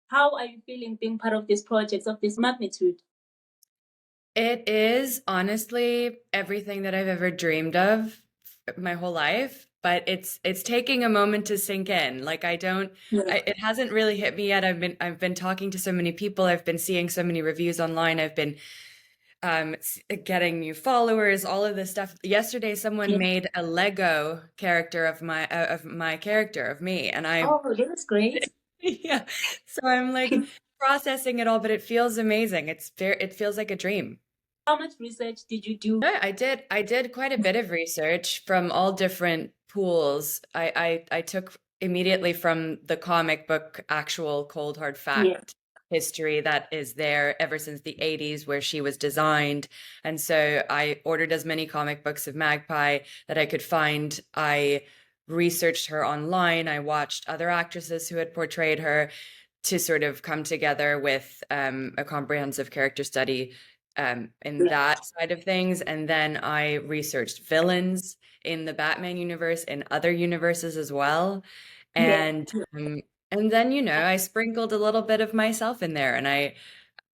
How are you feeling being part of these projects of this magnitude? It is honestly everything that I've ever dreamed of my whole life, but it's taking a moment to sink in. Like Yeah. it hasn't really hit me yet. I've been talking to so many people. I've been seeing so many reviews online. I've been getting new followers, all of this stuff. Yesterday, someone Yeah. made a Lego character of my character of me, and I Oh, that's great. yeah. So I'm like processing it all, but it feels amazing. It feels like a dream. How much research did you do? Yeah, I did quite a bit of research from all different pools. I took immediately from the comic book actual cold hard Yeah. fact history that is there ever since the 80s where she was designed. And so I ordered as many comic books of Magpie that I could find. I researched her online. I watched other actresses who had portrayed her to sort of come together with a comprehensive character study in Yeah. that side of things. And then I researched villains in the Batman universe and other universes as well. Yeah. And and then, I sprinkled a little bit of myself in there, and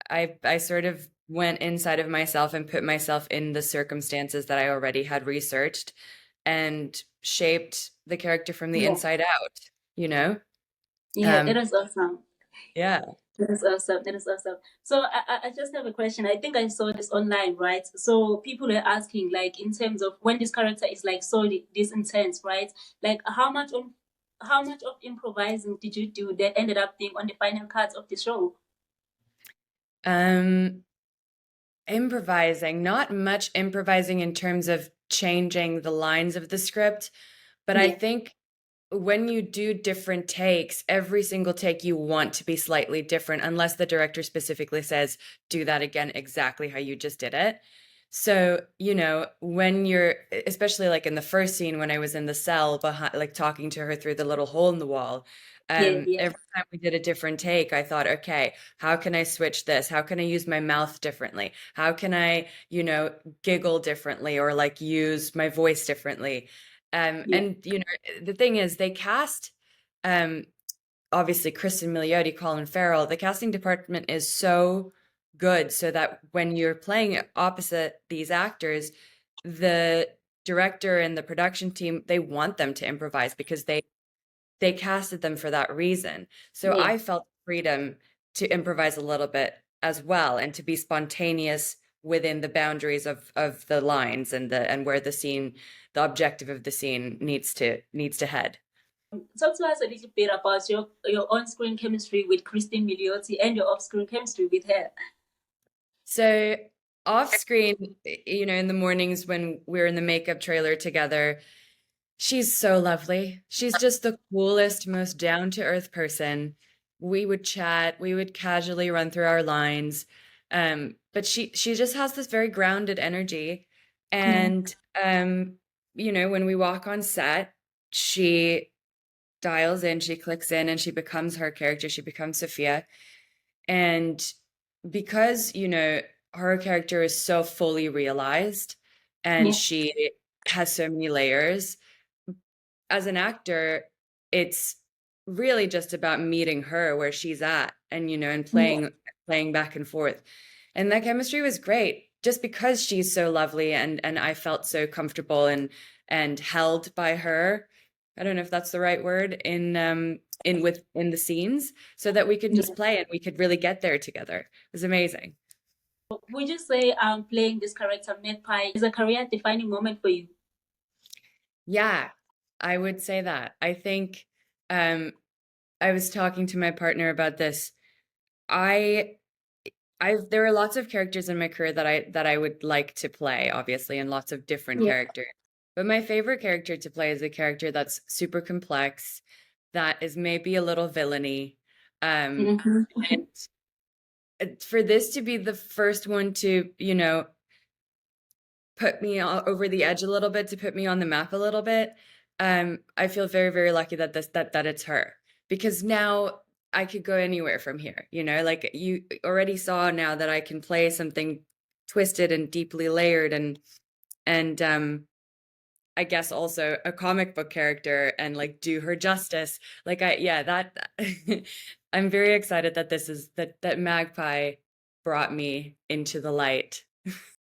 I sort of went inside of myself and put myself in the circumstances that I already had researched and shaped the character from the Yeah. inside out, you know? Yeah. That Um, is awesome. yeah. That is awesome. That is awesome. So I just have a question. I think I saw this online, right? So people are asking, like, in terms of when this character is like so this intense, right? Like, how much of improvising did you do that ended up being on the final cuts of the show? Um, Improvising, not much improvising in terms of changing the lines of the script, but I Yeah. think when you do different takes, every single take you want to be slightly different, unless the director specifically says, do that again exactly how you just did it. So, when you're, especially like in the first scene when I was in the cell behind, like talking to her through the little hole in the wall, Yeah. Yeah. every time we did a different take, I thought, okay, how can I switch this? How can I use my mouth differently? How can I, giggle differently or like use my voice differently? Yeah. And the thing is, they cast um, obviously Cristin Milioti, Colin Farrell. The casting department is so good, so that when you're playing opposite these actors, the director and the production team, they want them to improvise because they casted them for that reason. So Yeah. I felt freedom to improvise a little bit as well and to be spontaneous within the boundaries of the lines and where the objective of the scene needs to head. Talk to us a little bit about your on-screen chemistry with Cristin Milioti and your off-screen chemistry with her. So off screen, in the mornings when we're in the makeup trailer together, she's so lovely. She's just the coolest, most down to earth person. We would chat, we would casually run through our lines. But she just has this very grounded energy. Yeah. And when we walk on set, she dials in, she clicks in, and she becomes her character. She becomes Sophia. And because, her character is so fully realized and Yeah. she has so many layers, as an actor, it's really just about meeting her where she's at and, and Yeah. playing back and forth. And that chemistry was great just because she's so lovely and I felt so comfortable and held by her. I don't know if that's the right word in the scenes so that we could Yeah. just play and we could really get there together. It was amazing. Would you say playing this character, Magpie, is a career-defining moment for you? Yeah, I would say that. I think um I was talking to my partner about this. I there are lots of characters in my career that I would like to play, obviously, and lots of different Yeah. characters. But my favorite character to play is a character that's super complex, that is maybe a little villainy. Um, Hmm. and for this to be the first one to, put me over the edge a little bit, to put me on the map a little bit, I feel very, very lucky that that it's her because now I could go anywhere from here. Like you already saw now that I can play something twisted and deeply layered and I guess also a comic book character and like do her justice. Like that I'm very excited that this is that Magpie brought me into the light.